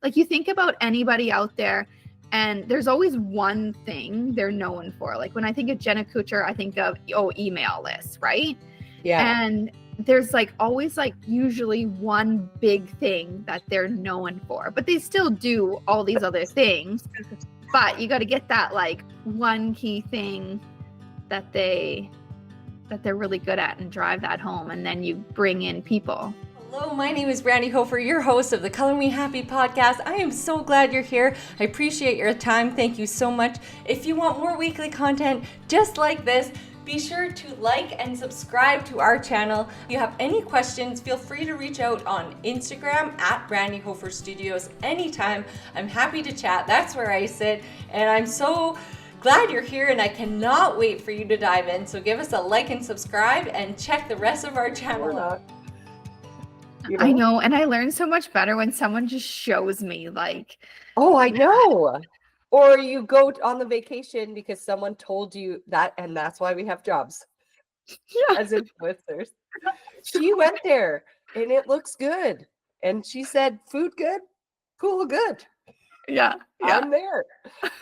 Like you think about anybody out there and there's always one thing they're known for. Like when I think of Jenna Kutcher, I think of, email lists, right? Yeah. And there's like always like usually one big thing that they're known for, but they still do all these other things. But you got to get that like one key thing that they're really good at and drive that home, and then you bring in people. Hello, my name is Brandi Hofer, your host of the Color Me Happy podcast. I am so glad you're here. I appreciate your time. Thank you so much. If you want more weekly content just like this, be sure to like and subscribe to our channel. If you have any questions, feel free to reach out on Instagram at Brandi Hofer Studios anytime. I'm happy to chat. That's where I sit. And I'm so glad you're here, and I cannot wait for you to dive in. So give us a like and subscribe and check the rest of our channel out. I know, and I learn so much better when someone just shows me like, oh, I know. Or you go on the vacation because someone told you that, and that's why we have jobs. Yeah. As influencers. She went there and it looks good. And she said, food good, cool good. Yeah. I'm there.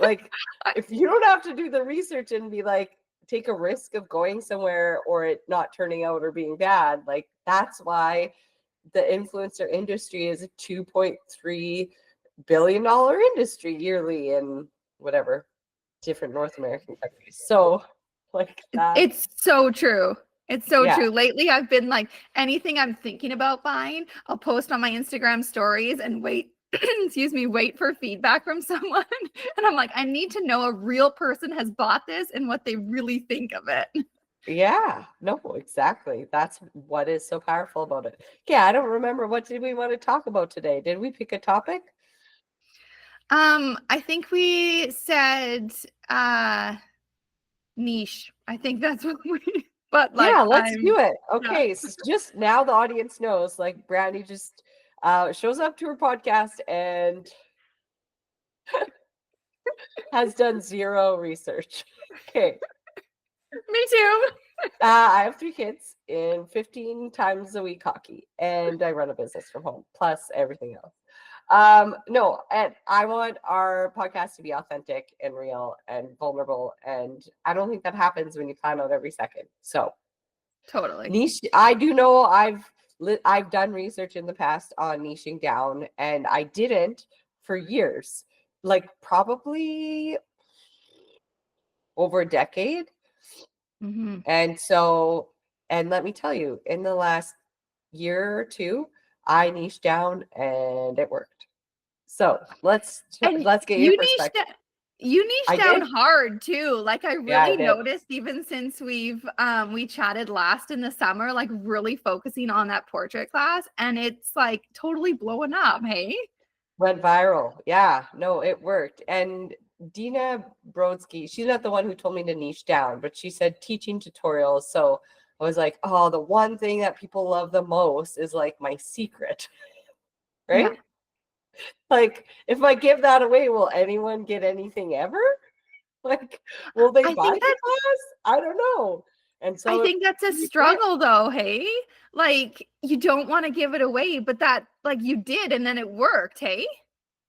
Like, if you don't have to do the research and be like, take a risk of going somewhere or it not turning out or being bad, like that's why the influencer industry is a $2.3 billion industry yearly in whatever different North American countries. So like that. It's so true. It's so true. Lately, I've been like, anything I'm thinking about buying, I'll post on my Instagram stories and wait for feedback from someone. And I'm like, I need to know a real person has bought this and what they really think of it. Yeah, no, exactly. That's what is so powerful about it. Yeah, I don't remember. What did we want to talk about today? Did we pick a topic? I think we said niche. I think that's what but like, yeah, let's do it. Okay, so just now the audience knows, like Brandi just shows up to her podcast and has done zero research. Okay. Me too. I have 3 kids in 15 times a week hockey, and I run a business from home, plus everything else. No, and I want our podcast to be authentic and real and vulnerable, and I don't think that happens when you plan out every second. So totally niche. I do know I've done research in the past on niching down, and I didn't for years, like probably over a decade. Mm-hmm. And so, and let me tell you, in the last year or two, I niched down and it worked. So let's get your perspective. You niched down hard too. Like I really noticed, even since we chatted last in the summer, like really focusing on that portrait class, and it's like totally blowing up. Hey, went viral. Yeah, no, it worked. And Dina Brodsky, she's not the one who told me to niche down, but she said teaching tutorials. So I was like, oh, the one thing that people love the most is like my secret, right? Yeah. Like, if I give that away, will anyone get anything ever? Like, will they buy the class? I don't know. And so I think that's a struggle though, hey? Like, you don't want to give it away, but that, like, you did, and then it worked, hey?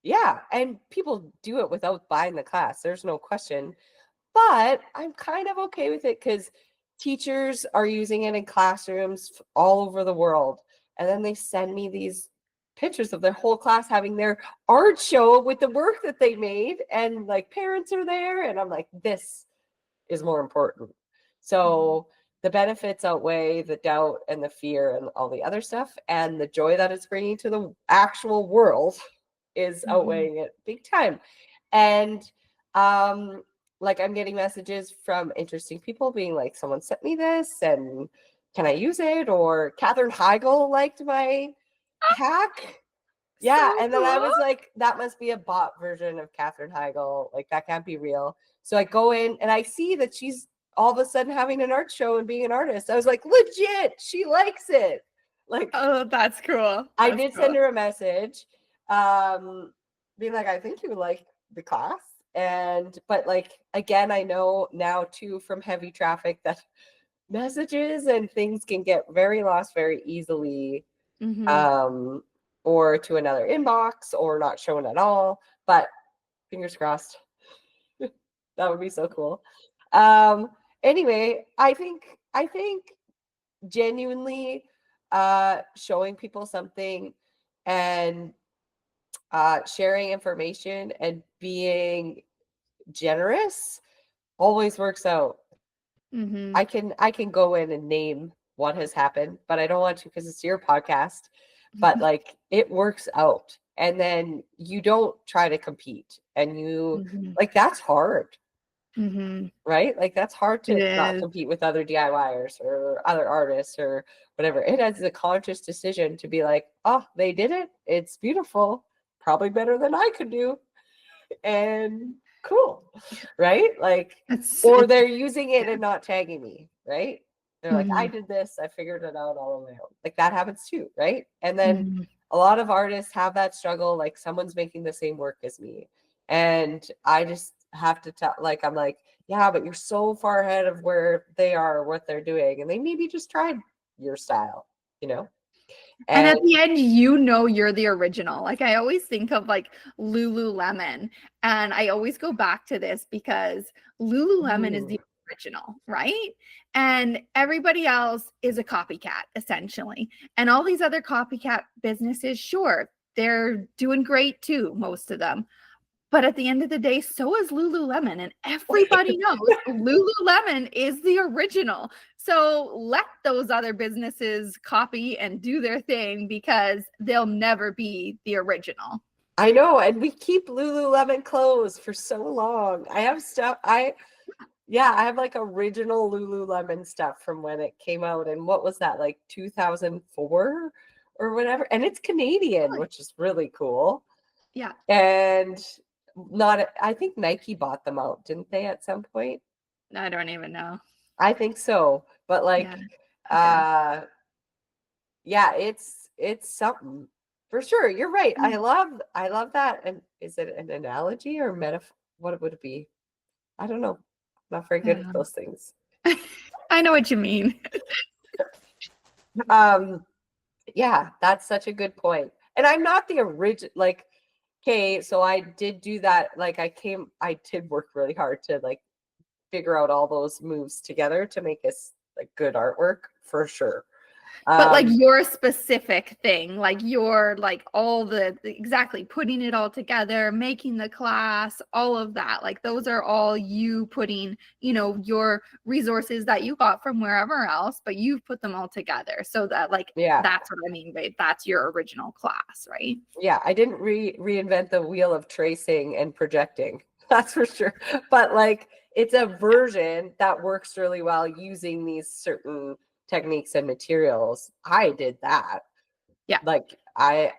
Yeah, and people do it without buying the class. There's no question. But I'm kind of okay with it because teachers are using it in classrooms all over the world. And then they send me these pictures of their whole class having their art show with the work that they made, and like parents are there, and I'm like, this is more important. So the benefits outweigh the doubt and the fear and all the other stuff, and the joy that it's bringing to the actual world is outweighing it big time. And like I'm getting messages from interesting people being like, someone sent me this and can I use it? Or Katherine Heigl liked my hack. Yeah. So and then I was like, that must be a bot version of Katherine Heigl. Like that can't be real. So I go in and I see that she's all of a sudden having an art show and being an artist. I was like, legit, she likes it. Like, oh, that's cool. I did send her a message, being like, I think you would like the class. But like, again, I know now too from heavy traffic that messages and things can get very lost very easily. or to another inbox or not shown at all, but fingers crossed. That would be so cool. Anyway, I think genuinely showing people something and sharing information and being generous always works out. Mm-hmm. I can go in and name what has happened, but I don't want to because it's your podcast. But like it works out, and then you don't try to compete, and you like that's hard, right? Like that's hard to not compete with other DIYers or other artists or whatever. It is a conscious decision to be like, oh, they did it. It's beautiful, probably better than I could do, and cool, right? Like, or they're using it and not tagging me, right? They're like, I did this, I figured it out all on my own. Like that happens too, right? And then a lot of artists have that struggle, like someone's making the same work as me. And I just have to tell, like, I'm like, yeah, but you're so far ahead of where they are, what they're doing. And they maybe just tried your style, you know? And at the end, you know you're the original. Like I always think of like Lululemon, and I always go back to this because Lululemon is the original, right? And everybody else is a copycat, essentially. And all these other copycat businesses, sure, they're doing great too, most of them. But at the end of the day, so is Lululemon. And everybody knows Lululemon is the original. So let those other businesses copy and do their thing because they'll never be the original. I know. And we keep Lululemon clothes for so long. I have stuff. I have like original Lululemon stuff from when it came out. And what was that, like 2004 or whatever? And it's Canadian, which is really cool. Yeah. And I think Nike bought them out, didn't they, at some point? I don't even know. I think so. But like, it's something for sure. You're right. I love that. And is it an analogy or metaphor? What would it be? I don't know. I'm not very good at those things. I know what you mean. Yeah, that's such a good point. And I'm not the original, like, okay, so I did do that. Like I did work really hard to like figure out all those moves together to make us like good artwork for sure. But like your specific thing, like your like all the exactly putting it all together, making the class, all of that, like those are all you putting, you know, your resources that you got from wherever else, but you've put them all together. So that like, that's what I mean by that's your original class, right? Yeah, I didn't reinvent the wheel of tracing and projecting. That's for sure. But like it's a version that works really well using these certain techniques and materials. I did that. Yeah. Like I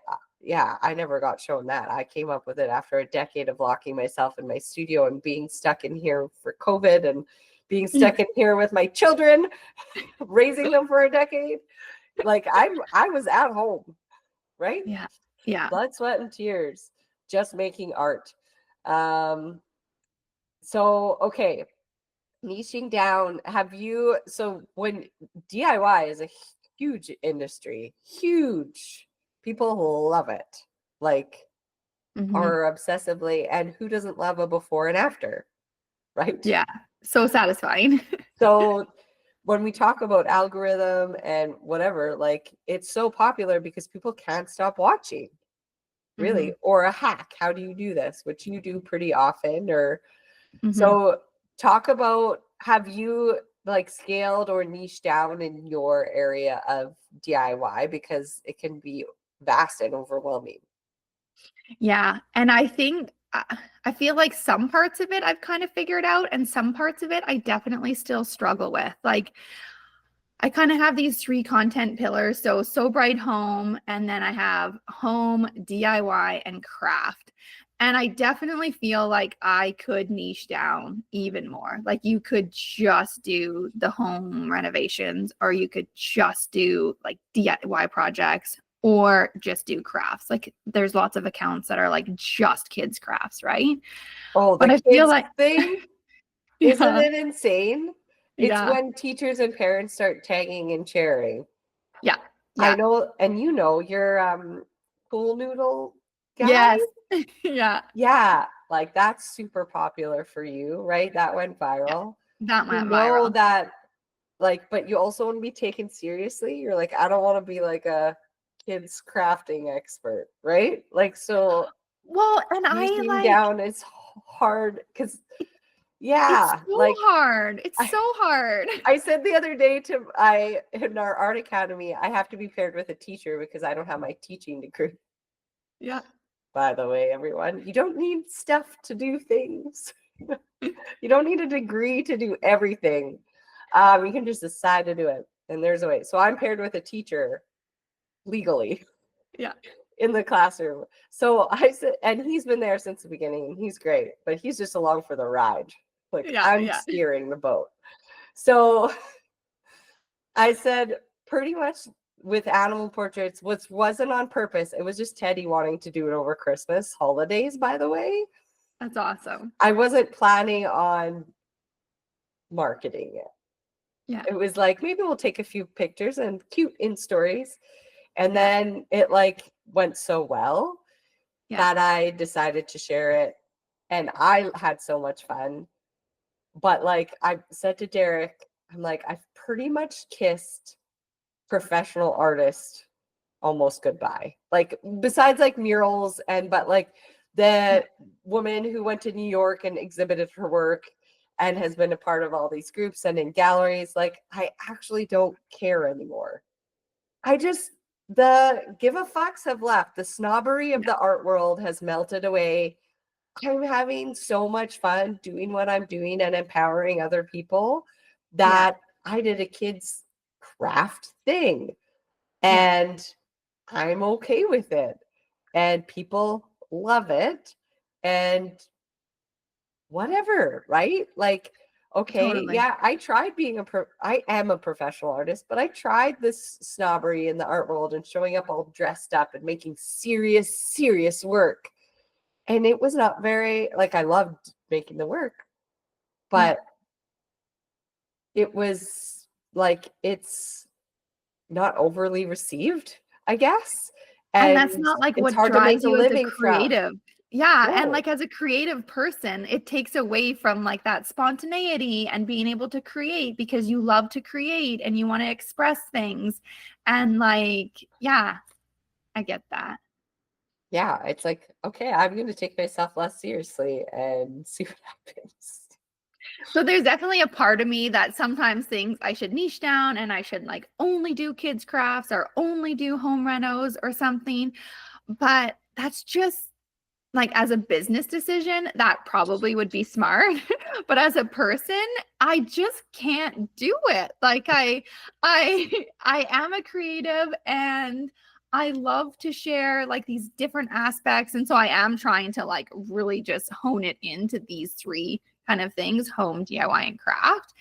never got shown that. I came up with it after a decade of locking myself in my studio and being stuck in here for COVID and being stuck in here with my children, raising them for a decade. Like I was at home, right? Yeah. Yeah. Blood, sweat, and tears, just making art. So, okay. Niching down, so when DIY is a huge industry, huge, people love it, like are obsessively, and who doesn't love a before and after, right? Yeah, so satisfying. So when we talk about algorithm and whatever, like it's so popular because people can't stop watching, really, or a hack. How do you do this? Which you do pretty often, or so. Talk about, have you like scaled or niched down in your area of DIY, because it can be vast and overwhelming. Yeah. And I think, I feel like some parts of it I've kind of figured out, and some parts of it I definitely still struggle with. Like I kind of have these 3 content pillars. So Bright Home, and then I have home, DIY, and craft. And I definitely feel like I could niche down even more. Like you could just do the home renovations, or you could just do like DIY projects, or just do crafts. Like there's lots of accounts that are like just kids crafts, right? Oh, but I feel like thing, isn't it insane? It's when teachers and parents start tagging and sharing. Yeah. I know, and you know, your pool noodle guy. Yes. Yeah. Yeah, like that's super popular for you, right? That went viral. That You went know viral. that, like, but you also want to be taken seriously. You're like, I don't want to be like a kids crafting expert, right? Like, so Well, and I niching like down is hard because, it's yeah, so like hard. It's I, so hard. I said the other day in our art academy, I have to be paired with a teacher because I don't have my teaching degree. Yeah. By the way, everyone, you don't need stuff to do things. You don't need a degree to do everything. You can just decide to do it, and there's a way. So I'm paired with a teacher legally. Yeah. In the classroom. So I said, and he's been there since the beginning, and he's great, but he's just along for the ride. Like I'm steering the boat. So I said, pretty much with animal portraits, which wasn't on purpose. It was just Teddy wanting to do it over Christmas holidays, by the way. That's awesome. I wasn't planning on marketing it. Yeah. It was like, maybe we'll take a few pictures and cute in stories. And then it like went so well that I decided to share it. And I had so much fun. But like I said to Derek, I'm like, I've pretty much kissed professional artists almost goodbye. Like besides like murals but like the woman who went to New York and exhibited her work and has been a part of all these groups and in galleries, like I actually don't care anymore. The give a fucks have left. The snobbery of the art world has melted away. I'm having so much fun doing what I'm doing and empowering other people that I did a kids craft thing and I'm okay with it. And people love it and whatever, right? Like, okay, Totally. I tried being I am a professional artist, but I tried this snobbery in the art world and showing up all dressed up and making serious work. And it was not very, like, I loved making the work, but it was like, it's not overly received, I guess. And that's not like it's what hard to make drives a you as a living from. creative. Yeah. And No. like as a creative person, it takes away from like that spontaneity and being able to create because you love to create and you want to express things. And like, yeah, I get that. Yeah, it's like, okay, I'm going to take myself less seriously and see what happens. So there's definitely a part of me that sometimes thinks I should niche down and I should like only do kids crafts or only do home renos or something. But that's just like as a business decision, that probably would be smart. But as a person, I just can't do it. Like I am a creative and I love to share like these different aspects. And so I am trying to like really just hone it into these three kind of things: home, DIY, and craft.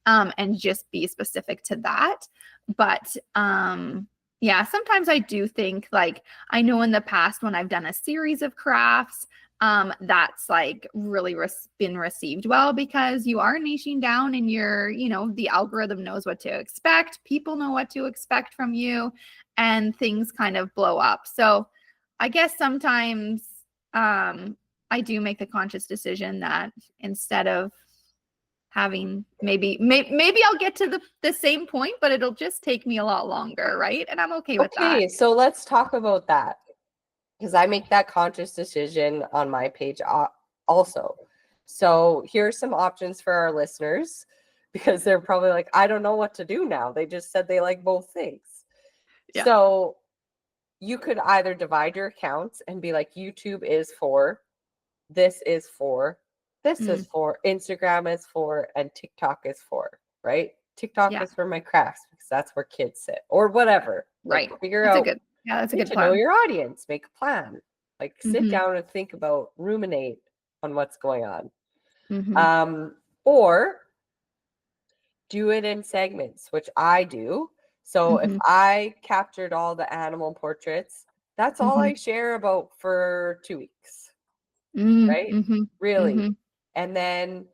And just be specific to that. But yeah, sometimes I do think like I know in the past when I've done a series of crafts, that's like really been received well because you are niching down and the algorithm knows what to expect. People know what to expect from you and things kind of blow up. So I guess sometimes I do make the conscious decision that instead of having maybe I'll get to the same point, but it'll just take me a lot longer, right? And I'm okay with that. Okay, so let's talk about that because I make that conscious decision on my page also. So here are some options for our listeners because they're probably like, I don't know what to do now. They just said they like both things. Yeah. So you could either divide your accounts and be like, YouTube is for, this is for, this is for, Instagram is for, and TikTok is for, right? TikTok is for my crafts because that's where kids sit or whatever. Right. Like, figure that's out. That's a good plan. Know your audience, make a plan. Like sit down and think about, ruminate on what's going on. Or do it in segments, which I do. So if I captured all the animal portraits, that's all I share about for 2 weeks. Right? Really. And then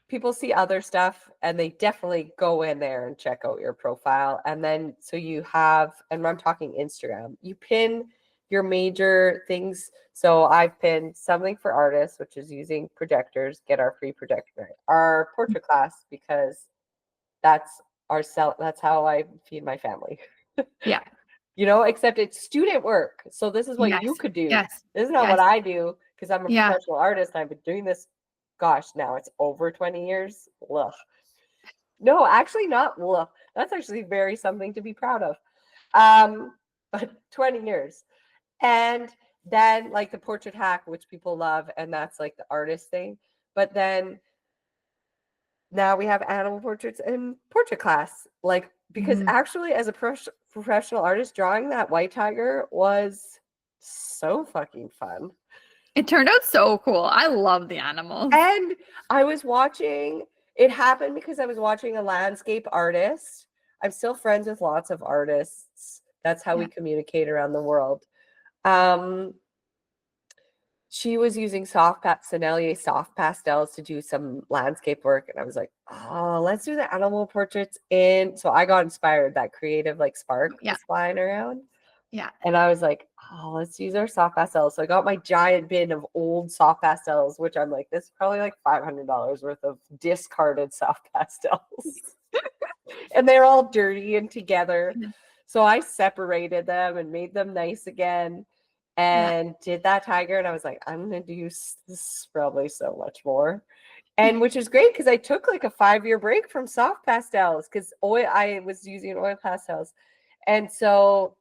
people see other stuff and they definitely go in there and check out your profile. And then so you have, and I'm talking Instagram, you pin your major things. So I've pinned something for artists, which is using projectors, get our free projector, our portrait class, because that's that's how I feed my family. Yeah. You know, except it's student work. So this is what Yes. you could do. Yes. This is not Yes. what I do, because I'm a Yeah. professional artist. I've been doing this, gosh, now it's over 20 years. Ugh. No, actually not. Ugh. That's actually very something to be proud of. But 20 years. And then like the portrait hack, which people love, and that's like the artist thing. But then now we have animal portraits and portrait class. Like, because actually as a professional artist, drawing that white tiger was so fucking fun. It turned out so cool. I love the animals. And I was watching, it happened because I was watching a landscape artist. I'm still friends with lots of artists. That's how we communicate around the world. She was using Sennelier soft pastels to do some landscape work. And I was like, oh, let's do the animal portraits in. So I got inspired, that creative like spark was flying around. Yeah. And I was like, oh, let's use our soft pastels. So I got my giant bin of old soft pastels, which I'm like, this is probably like $500 worth of discarded soft pastels. And they're all dirty and together. So I separated them and made them nice again. And did that tiger, and I was like, I'm gonna do this probably so much more, and which is great because I took like a 5-year break from soft pastels because I was using oil pastels, and so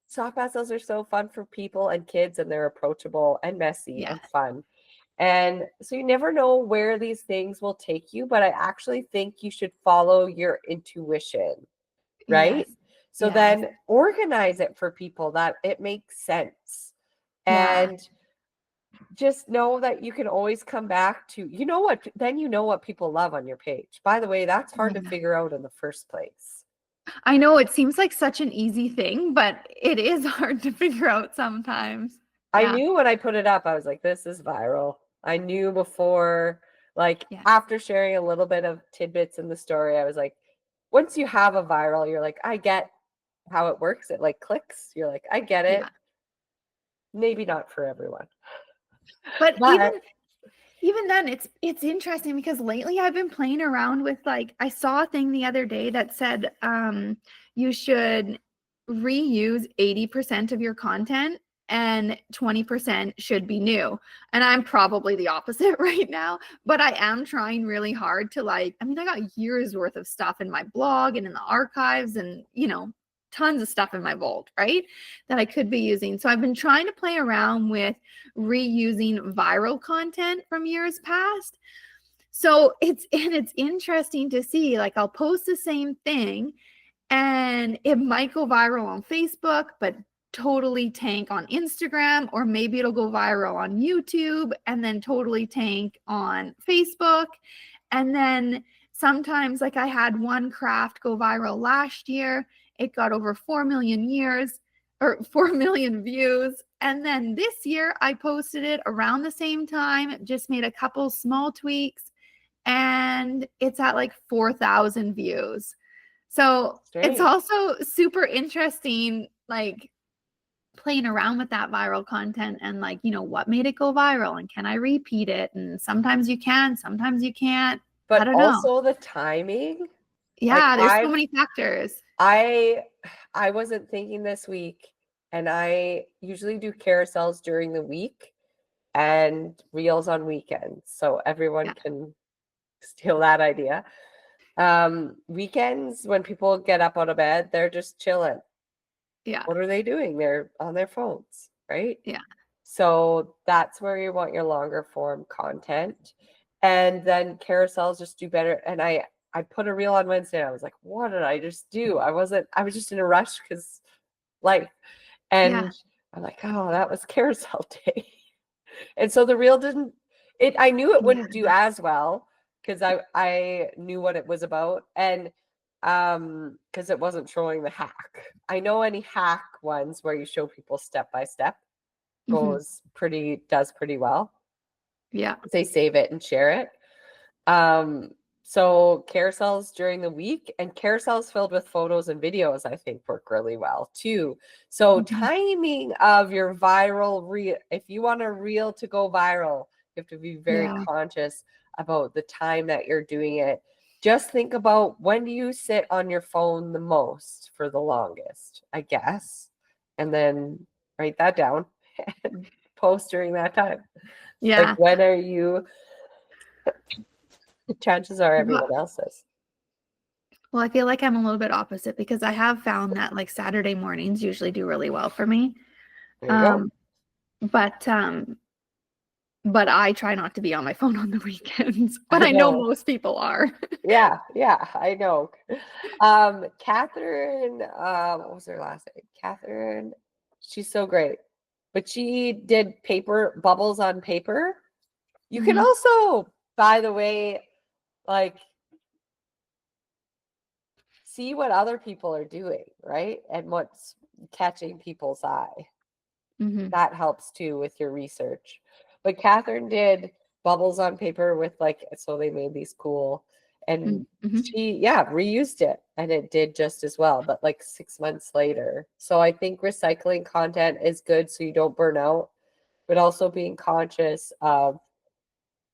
soft pastels are so fun for people and kids, and they're approachable and messy and fun, and so you never know where these things will take you, but I actually think you should follow your intuition, right? So then organize it for people that it makes sense. And just know that you can always come back to, you know what, then you know what people love on your page. By the way, that's hard to figure out in the first place. I know it seems like such an easy thing, but it is hard to figure out sometimes. I knew when I put it up, I was like, this is viral. I knew before, like after sharing a little bit of tidbits in the story, I was like, once you have a viral, you're like, I get how it works. It like clicks. You're like, I get it. Maybe not for everyone. But even then it's interesting because lately I've been playing around with, like, I saw a thing the other day that said you should reuse 80% of your content and 20% should be new. And I'm probably the opposite right now, but I am trying really hard to, like, I mean, I got years worth of stuff in my blog and in the archives and, you know, tons of stuff in my vault, right, that I could be using. So I've been trying to play around with reusing viral content from years past. So it's interesting to see, like, I'll post the same thing and it might go viral on Facebook, but totally tank on Instagram, or maybe it'll go viral on YouTube and then totally tank on Facebook. And then sometimes, like, I had one craft go viral last year. It got over 4 million views. And then this year I posted it around the same time, just made a couple small tweaks, and it's at like 4,000 views. So it's also super interesting, like, playing around with that viral content and, like, you know, what made it go viral and can I repeat it? And sometimes you can, sometimes you can't. But I don't also know. the timing. Yeah, there's so many factors. I wasn't thinking this week, and I usually do carousels during the week and reels on weekends, so everyone can steal that idea. Weekends, when people get up out of bed, they're just chilling. What are they doing? They're on their phones, right? So that's where you want your longer form content, and then carousels just do better. And I put a reel on Wednesday. And I was like, what did I just do? I was just in a rush because life. And I'm like, oh, that was carousel day. And so the reel I knew it wouldn't do as well because I knew what it was about. And because it wasn't showing the hack. I know any hack ones where you show people step by step does pretty well. They save it and share it. So carousels during the week and carousels filled with photos and videos, I think work really well too. So timing of your viral reel, if you want a reel to go viral, you have to be very conscious about the time that you're doing it. Just think about, when do you sit on your phone the most for the longest, I guess, and then write that down and post during that time. Yeah. Like, when are you? Chances are everyone else is. Well, I feel like I'm a little bit opposite, because I have found that like Saturday mornings usually do really well for me. There you go. But I try not to be on my phone on the weekends. But I know most people are. Yeah, I know. Catherine, what was her last name? Catherine, she's so great. But she did paper bubbles on paper. You can also, by the way, like, see what other people are doing, right? And what's catching people's eye. That helps too with your research. But Catherine did bubbles on paper with, like, so they made these cool, and she reused it, and it did just as well, but like 6 months later. So I think recycling content is good so you don't burn out, but also being conscious of,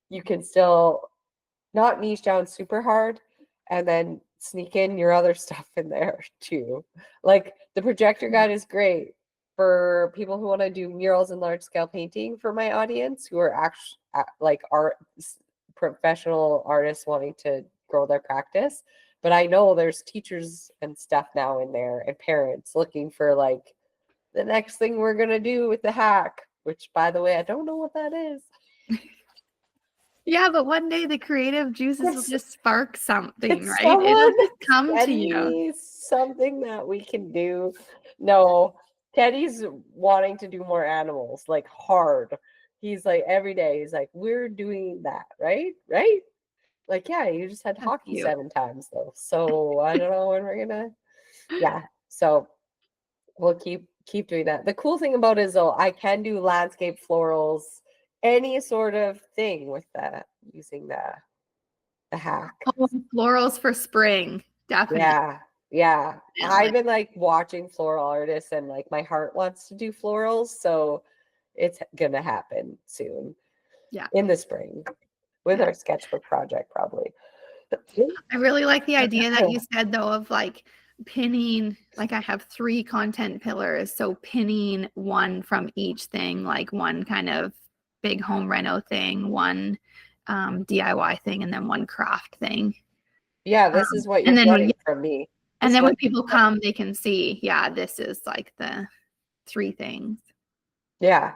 you can still not niche down super hard and then sneak in your other stuff in there too. Like, the projector guide is great for people who want to do murals and large scale painting, for my audience who are actually like professional artists wanting to grow their practice. But I know there's teachers and stuff now in there, and parents looking for like the next thing we're going to do with the hack, which, by the way, I don't know what that is. Yeah, but one day the creative juices will just spark something, right? Someone It'll just come to you. me something that we can do. No, Teddy's wanting to do more animals, like hard. He's like, every day, he's like, we're doing that, right? Right? Like, yeah, you just had hockey 7 times though. So I don't know when we're gonna, so we'll keep doing that. The cool thing about it is, though, I can do landscape, florals, any sort of thing with that, using the hack. Oh, florals for spring, definitely. Yeah. I've been like watching floral artists, and like my heart wants to do florals, so it's gonna happen soon. Yeah, in the spring with our sketchbook project, probably. I really like the idea that you said, though, of like pinning, like I have 3 content pillars, so pinning one from each thing, like one kind of big home reno thing, one DIY thing, and then one craft thing. Yeah, this is what you're getting from me. And then when people come, they can see, this is like the 3 things. Yeah.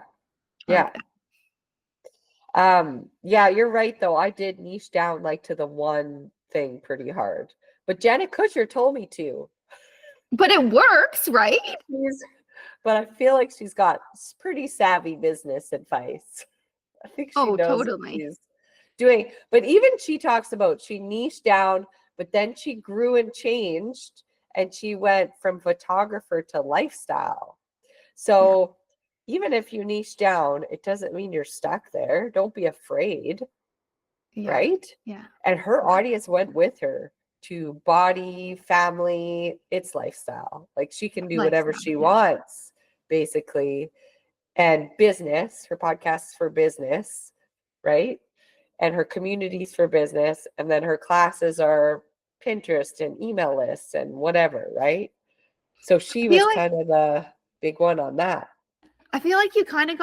You're right, though. I did niche down like to the one thing pretty hard. But Janet Kutcher told me to. But it works, right? But I feel like she's got pretty savvy business advice. I think she knows what she's doing. But even she talks about, she niched down, but then she grew and changed, and she went from photographer to lifestyle. So even if you niche down, it doesn't mean you're stuck there. Don't be afraid. Right? Yeah. And her audience went with her to body, family, it's lifestyle. Like, she can do whatever she wants, basically. And business, her podcasts for business, right? And her communities for business. And then her classes are Pinterest and email lists and whatever, right? So she was kind of the big one on that. I feel like you kind of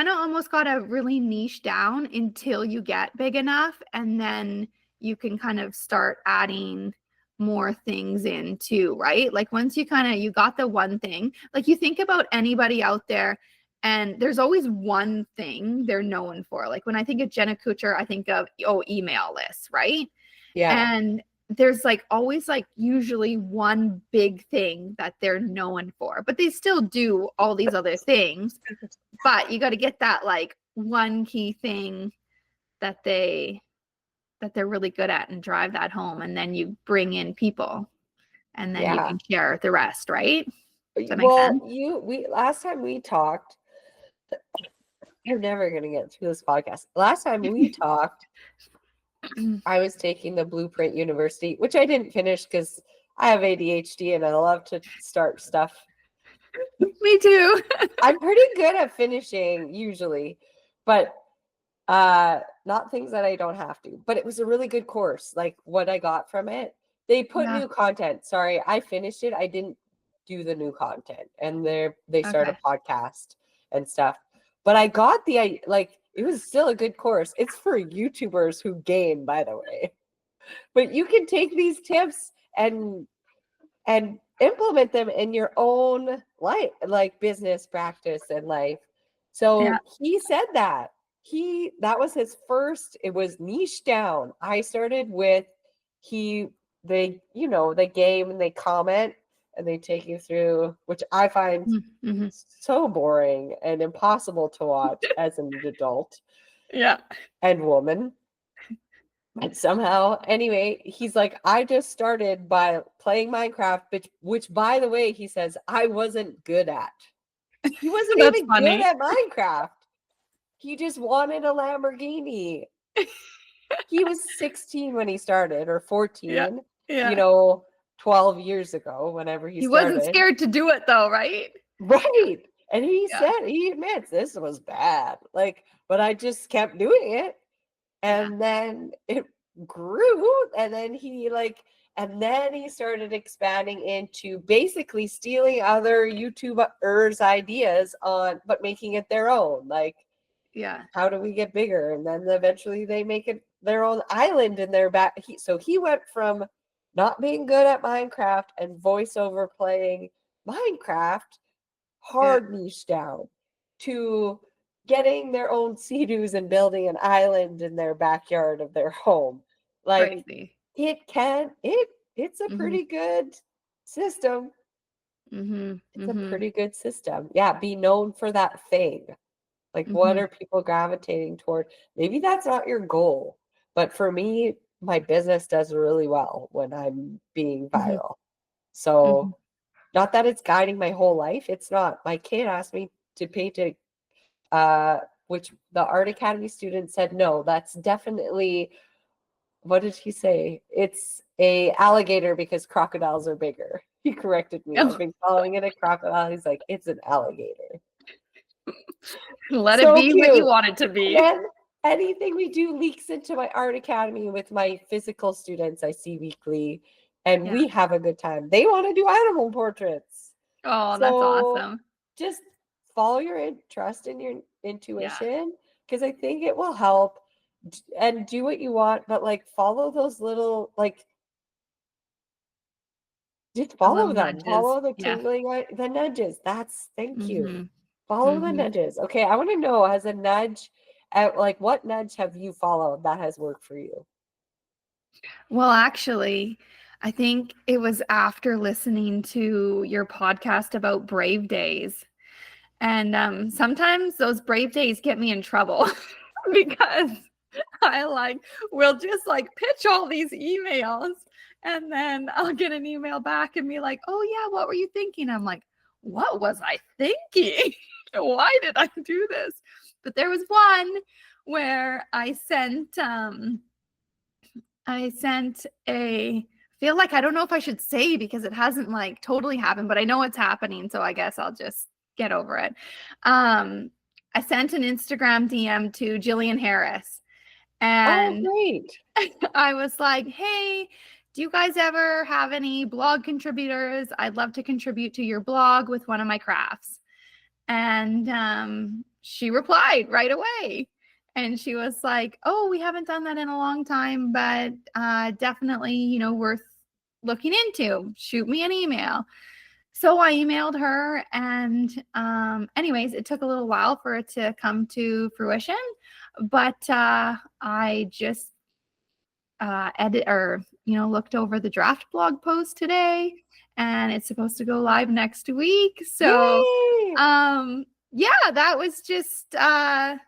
almost gotta really niche down until you get big enough, and then you can kind of start adding more things in too, right? Like, once you got the one thing, like, you think about anybody out there, and there's always one thing they're known for. Like, when I think of Jenna Kutcher, I think of email lists, right? Yeah. And there's like always like usually one big thing that they're known for, but they still do all these other things. But you got to get that like one key thing that they're really good at, and drive that home, and then you bring in people, and then you can share the rest, right? Does that make sense? Last time we talked, I'm never gonna get through this podcast. Last time we talked, I was taking the Blueprint University, which I didn't finish because I have ADHD and I love to start stuff. Me too. I'm pretty good at finishing usually, but not things that I don't have to. But it was a really good course. Like what I got from it, they put Yeah. new content. Sorry, I finished it. I didn't do the new content, and they start Okay. a podcast and stuff. But I got it was still a good course. It's for YouTubers who game, by the way. But you can take these tips and implement them in your own life, like business practice and life. So Yeah. he said that that was his first, it was niche down. I started with they game and they comment and they take you through, which I find Mm-hmm. so boring and impossible to watch as an adult Yeah. and woman. And somehow, anyway, he's like, I just started by playing Minecraft, which by the way, he says, I wasn't good at. He wasn't That's even funny. good at Minecraft. He just wanted a Lamborghini. He was 16 when he started, or 14, Yeah. 12 years ago, whenever he He started. wasn't scared to do it though, right? Right. And he Yeah. he admits this was bad. But I just kept doing it. And then it grew, and then he started expanding into basically stealing other YouTubers' ideas but making it their own. Like, Yeah. how do we get bigger? And then eventually they make it their own island in their back. So he went from not being good at Minecraft and voiceover playing Minecraft, hard niche down, to getting their own sea-doos and building an island in their backyard of their home. Like, Crazy. it's a pretty good system. Mm-hmm. It's a pretty good system. Yeah, be known for that thing. Like, what are people gravitating toward? Maybe that's not your goal, but for me, my business does really well when I'm being viral. So, not that it's guiding my whole life. It's not. My kid asked me to paint which the Art Academy student said, no, that's definitely, what did he say? It's a alligator because crocodiles are bigger. He corrected me. I've been calling it a crocodile. He's like, it's an alligator. Let So it be cute. what you want it to be. And then anything we do leaks into my Art Academy with my physical students I see weekly, and we have a good time. They want to do animal portraits. Oh, that's awesome. Just follow your trust in your intuition, because I think it will help, and do what you want, but follow those little, just follow them. Nudges. Follow the tingling, the nudges. Thank you. Mm-hmm. Follow the nudges. Okay, I want to know, has a nudge, what nudge have you followed that has worked for you? Well, actually, I think it was after listening to your podcast about Brave Days. And sometimes those Brave Days get me in trouble because I will just pitch all these emails, and then I'll get an email back and be like, oh yeah, what were you thinking? I'm like, what was I thinking? Why did I do this? But there was one where I sent a, feel like I don't know if I should say because it hasn't totally happened, but I know it's happening, so I guess I'll just get over it. I sent an Instagram DM to Jillian Harris, and great. I was like, hey, do you guys ever have any blog contributors? I'd love to contribute to your blog with one of my crafts. And she replied right away. And she was like, oh, we haven't done that in a long time, but definitely, worth looking into. Shoot me an email. So I emailed her, and anyways, it took a little while for it to come to fruition, but I just looked over the draft blog post today, and it's supposed to go live next week. So that was just that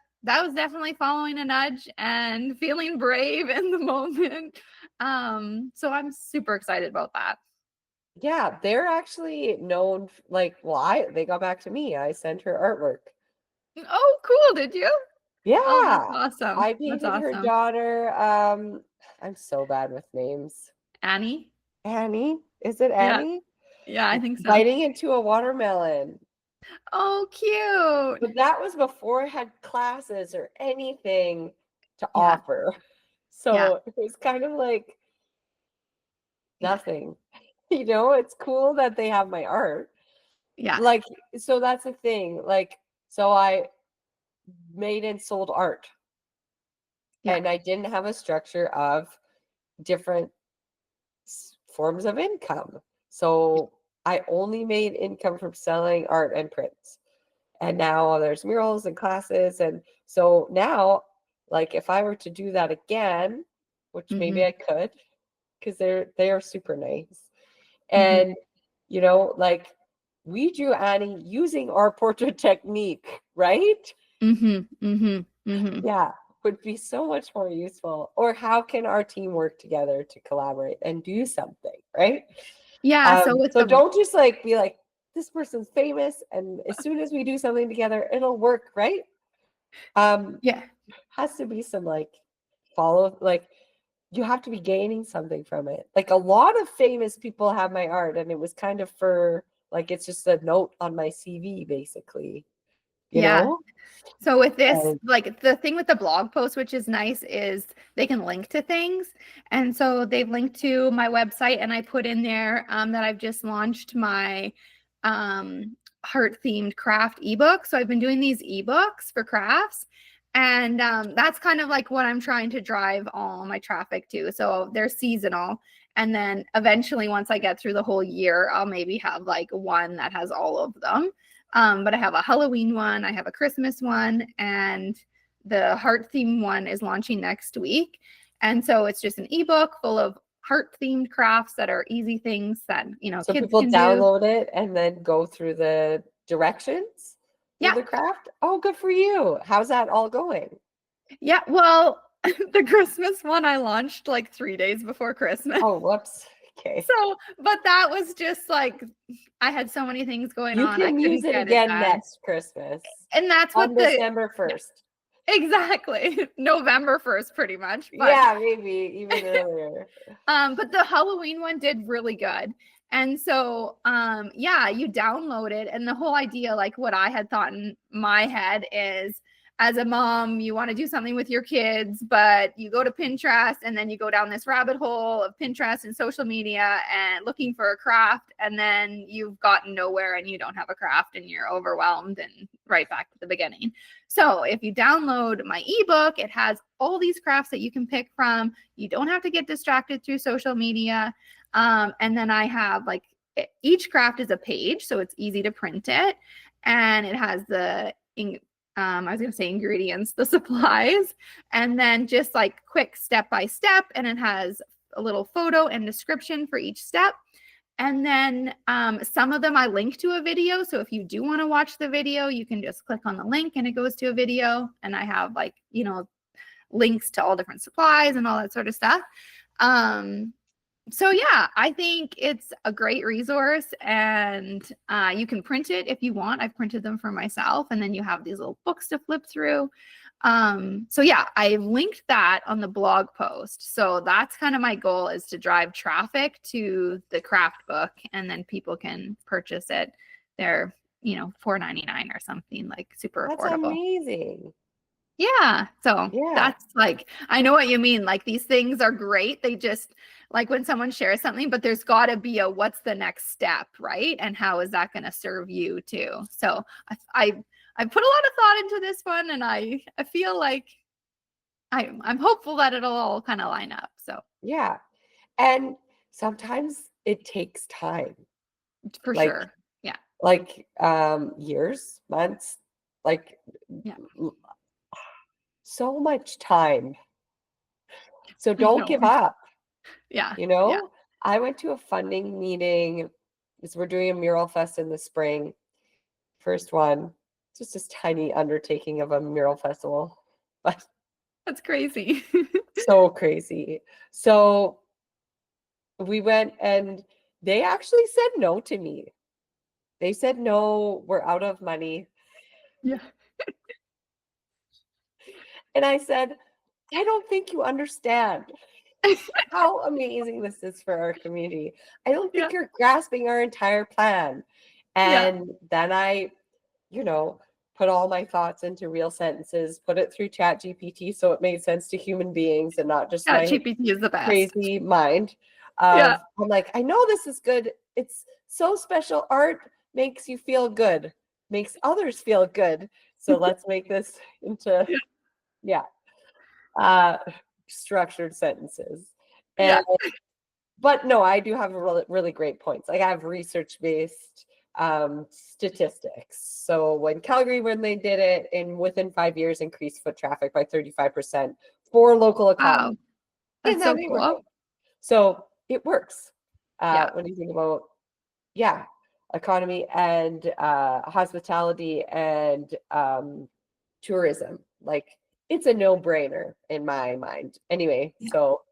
was definitely following a nudge and feeling brave in the moment. So I'm super excited about that. Yeah, they're actually known, they got back to me. I sent her artwork. Oh, cool. Did you? Yeah. Oh, that's awesome. I That's painted her awesome. daughter. I'm so bad with names. Annie? Annie? Is it Yeah. Annie? Yeah, I think so. Biting into a watermelon. Oh, cute. But that was before I had classes or anything to Yeah. offer. So Yeah. it was kind of like Yeah. nothing. You know, it's cool that they have my art. Yeah. Like, so that's the thing. Like, so I made and sold art. Yeah. And I didn't have a structure of different forms of income. So I only made income from selling art and prints. And now there's murals and classes. And so now, like if I were to do that again, which maybe I could, because they are super nice. And you know, like we drew Annie using our portrait technique, right? Yeah, would be so much more useful. Or how can our team work together to collaborate and do something, right? Yeah. So with So the don't just like be like, this person's famous, and as soon as we do something together, it'll work, right? yeah. Has to be some like follow, like you have to be gaining something from it. Like a lot of famous people have my art, and it was kind of for like it's just a note on my CV, basically, you Yeah. know? So with this, And like the thing with the blog post, which is nice, is they can link to things. And so they've linked to my website, and I put in there that I've just launched my heart themed craft ebook. So I've been doing these ebooks for crafts. And that's kind of like what I'm trying to drive all my traffic to. So they're seasonal. And then eventually, once I get through the whole year, I'll maybe have like one that has all of them. But I have a Halloween one, I have a Christmas one, and the heart theme one is launching next week. And so it's just an ebook full of heart themed crafts that are easy things that, so kids people can do. download it and then go through the directions through Yeah. the craft. Oh, good for you. How's that all going? Yeah. Well, the Christmas one I launched like 3 days before Christmas. Oh, whoops. Okay. So, but that was just like, I had so many things going You on. I can use couldn't it get it again done. next Christmas And that's on what the, December 1st. exactly, November 1st, pretty much. But Yeah, maybe even earlier. but the Halloween one did really good. And so yeah, you download it, and the whole idea, like what I had thought in my head is, as a mom, you want to do something with your kids, but you go to Pinterest and then you go down this rabbit hole of Pinterest and social media and looking for a craft, and then you've gotten nowhere and you don't have a craft and you're overwhelmed and right back to the beginning. So if you download my ebook, it has all these crafts that you can pick from. You don't have to get distracted through social media. And then I have like each craft is a page, so it's easy to print it. And it has the I was going to say ingredients, the supplies, and then just like quick step by step. And it has a little photo and description for each step. And then some of them I link to a video. So if you do want to watch the video, you can just click on the link and it goes to a video. And I have like, links to all different supplies and all that sort of stuff. So yeah, I think it's a great resource, and you can print it if you want. I've printed them for myself, and then you have these little books to flip through. So yeah, I linked that on the blog post. So that's kind of my goal, is to drive traffic to the craft book, and then people can purchase it. They're, $4.99 or something, like super That's affordable. amazing. Yeah. So Yeah. that's like, I know what you mean. Like these things are great. They just, like when someone shares something, but there's got to be a what's the next step, right? And how is that going to serve you too? So I put a lot of thought into this one, and I feel like I'm hopeful that it'll all kind of line up. So Yeah. And sometimes it takes time. for Like, sure. Yeah. Like years, months, like Yeah. so much time. So don't give No. up. Yeah. Yeah. I went to a funding meeting because we're doing a mural fest in the spring. First one, just this tiny undertaking of a mural festival, but That's crazy. so crazy. So we went, and they actually said no to me. They said, no, we're out of money. Yeah. And I said, I don't think you understand how amazing this is for our community. I don't think you're grasping our entire plan. And then I, put all my thoughts into real sentences, put it through Chat GPT so it made sense to human beings and not just my GPT is the best. Crazy mind. I'm like, I know this is good. It's so special. Art makes you feel good, makes others feel good. So let's make this into structured sentences. And but no, I do have really, really great points. Like I have research-based statistics. So when they did it, within 5 years increased foot traffic by 35% for local economy. Wow. That's so cool. So it works. When you think about economy and hospitality and tourism, like it's a no-brainer in my mind. Anyway, so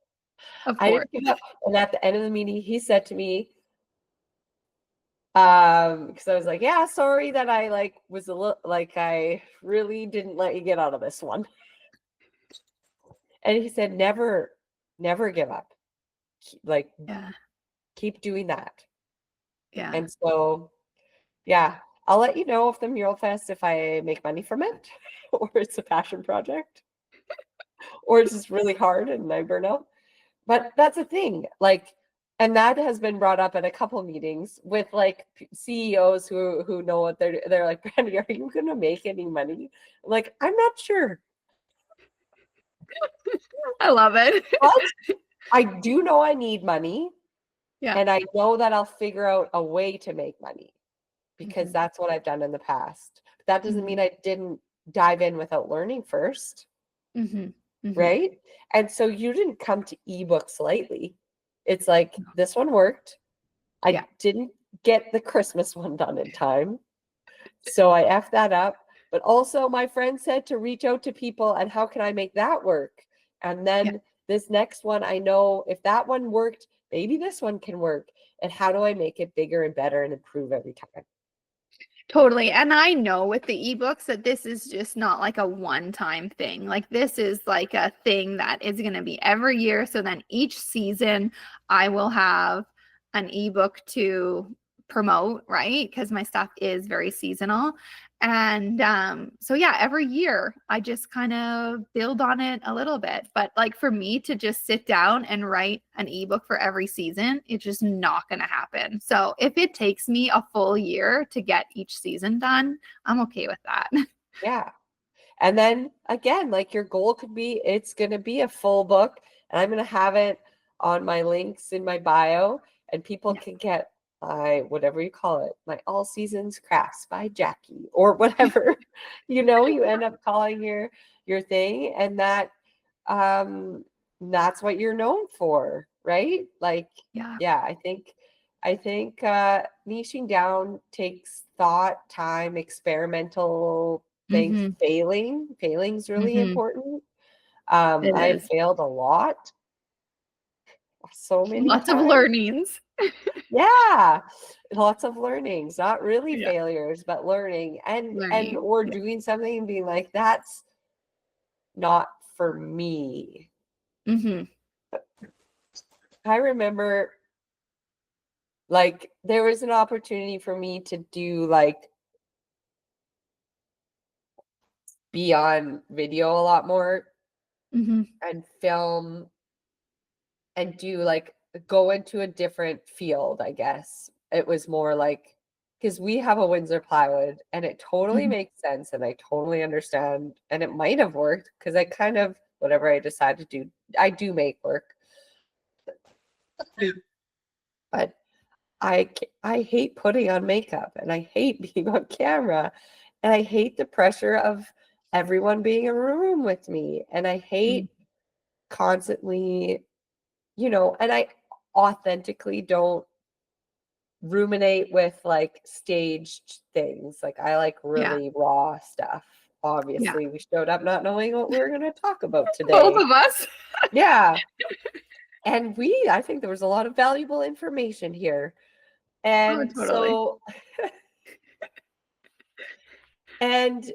I didn't give up. And at the end of the meeting, he said to me, because I was like, yeah, sorry that I was a little I really didn't let you get out of this one. And he said, never give up. Keep doing that. Yeah. And so, I'll let you know if the Mural Fest, if I make money from it, or it's a passion project, or it's just really hard and I burn out. But that's a thing. And that has been brought up at a couple meetings with CEOs who know what they're like, Brandi, are you going to make any money? I'm not sure. I love it. But I do know I need money. Yeah. And I know that I'll figure out a way to make money because that's what I've done in the past. But that doesn't mean I didn't dive in without learning first. Right? And so you didn't come to ebooks lightly. It's like, this one worked. I didn't get the Christmas one done in time. So I effed that up. But also my friend said to reach out to people and how can I make that work? And then this next one, I know if that one worked, maybe this one can work. And how do I make it bigger and better and improve every time? Totally. And I know with the ebooks that this is just not like a one-time thing. Like this is like a thing that is going to be every year. So then each season I will have an ebook to promote, right? Because my stuff is very seasonal. And so every year I just kind of build on it a little bit. But for me to just sit down and write an ebook for every season, it's just not going to happen. So if it takes me a full year to get each season done, I'm okay with that. Yeah. And then again, your goal could be, it's going to be a full book and I'm going to have it on my links in my bio and people can get whatever you call it, my All Seasons Crafts by Jackie or whatever, you end up calling your thing. And that, that's what you're known for, right? I think niching down takes thought, time, experimental things, failing's really important. I failed a lot. So many lots times. of learnings. Lots of learnings, not really failures, but learning or doing something and being like, that's not for me. I remember there was an opportunity for me to do be on video a lot more and film and do go into a different field, I guess. It was more because we have a Windsor plywood and it totally makes sense and I totally understand and it might have worked because I kind of, whatever I decide to do, I do make work. But I hate putting on makeup and I hate being on camera and I hate the pressure of everyone being in a room with me and I hate constantly, and I authentically don't ruminate with staged things. I like really raw stuff. Obviously, we showed up not knowing what we were going to talk about today. Both of us. And I think there was a lot of valuable information here. And so, and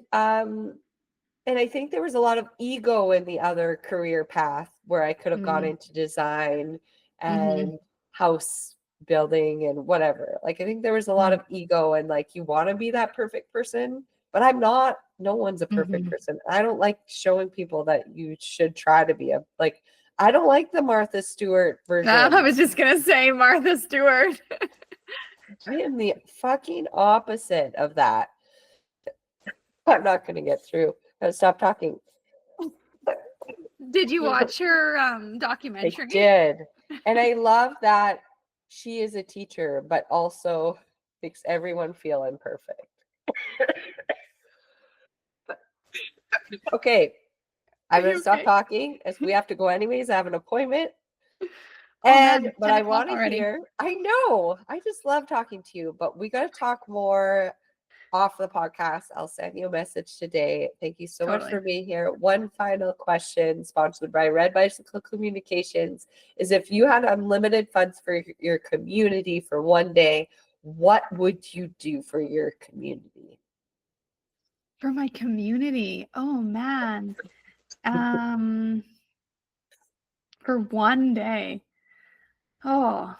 And I think there was a lot of ego in the other career path where I could have gone Mm. into design Mhm. and house building and whatever. Like, I think there was a lot Mm. of ego and like, you want to be that perfect person, but I'm not. No one's a perfect Mhm. person. I don't like showing people that you should try to be like, I don't like the Martha Stewart version. I was just gonna say Martha Stewart. I am the fucking opposite of that. I'm not going to get through. Gotta stop talking. Did you watch her I documentary? did. And I love that she is a teacher, but also makes everyone feel imperfect. Okay, I'm Are going you to stop okay? talking as we have to go anyways. I have an appointment. Oh man, it's But 10 I o'clock want to already. hear, I know, I just love talking to you, but we got to talk more off the podcast. I'll send you a message today. Thank you so much Totally. for being here. One final question, sponsored by Red Bicycle Communications, is if you had unlimited funds for your community for one day, what would you do for your community? For my community. Oh man. For one day. Oh,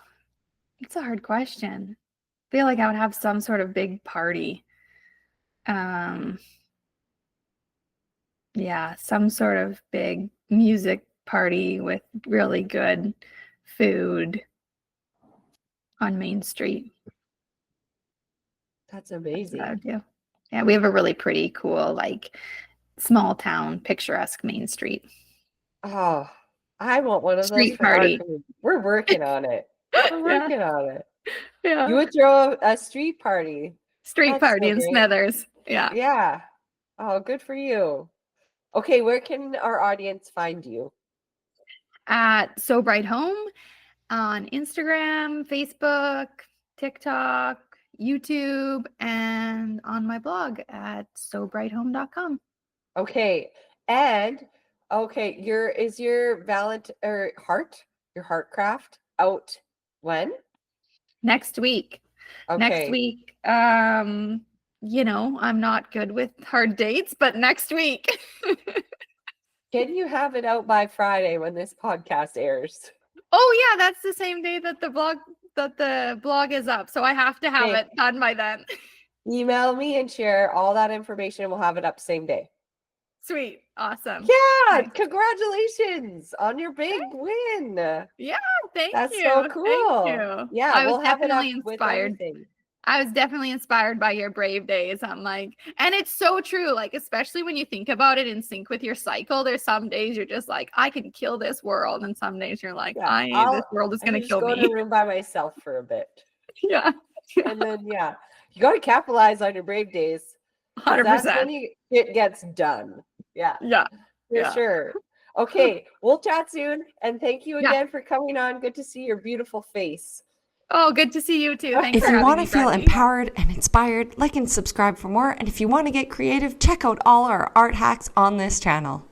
it's a hard question. I feel like I would have some sort of big party. Um, yeah, some sort of big music party with really good food on Main Street. That's That's what I amazing. would do. Yeah, we have a really pretty, cool, like small town, picturesque Main Street. Oh, I want one of those Street for our party. community. We're working on it. We're Yeah, working on it. You yeah. would throw a street party. Street That's party so in great. Smithers. Yeah. Yeah. Oh, good for you. Okay, where can our audience find you? At So Bright Home on Instagram, Facebook, TikTok, YouTube, and on my blog at sobrighthome.com. Okay. And okay, your your heart craft out when? Next week. Next Okay. week. I'm not good with hard dates, but next week. Can you have it out by Friday when this podcast airs? Oh yeah, that's the same day that the blog is up. So I have to have Okay. it done by then. Email me and share all that information. We'll have it up same day. Sweet. Awesome. Yeah, Nice. congratulations on your big win. Yeah, thank That's you. so Thank cool. you. Yeah, I was we'll have it up definitely with inspired. everything. I was definitely inspired by your brave days. I'm like, and it's so true. Like, especially when you think about it in sync with your cycle, there's some days you're just like, I can kill this world. And some days you're like, Yeah, this world is I going to just kill go in me. a room by myself for a bit. Yeah. And then, yeah, you got to capitalize on your brave days. 100%. That's when it gets done. Yeah. Yeah. For sure. Okay, we'll chat soon. And thank you Yeah. again for coming on. Good to see your beautiful face. Oh, good to see you too. Thanks If for you having want me, to feel Brandi. empowered and inspired, like and subscribe for more. And if you want to get creative, check out all our art hacks on this channel.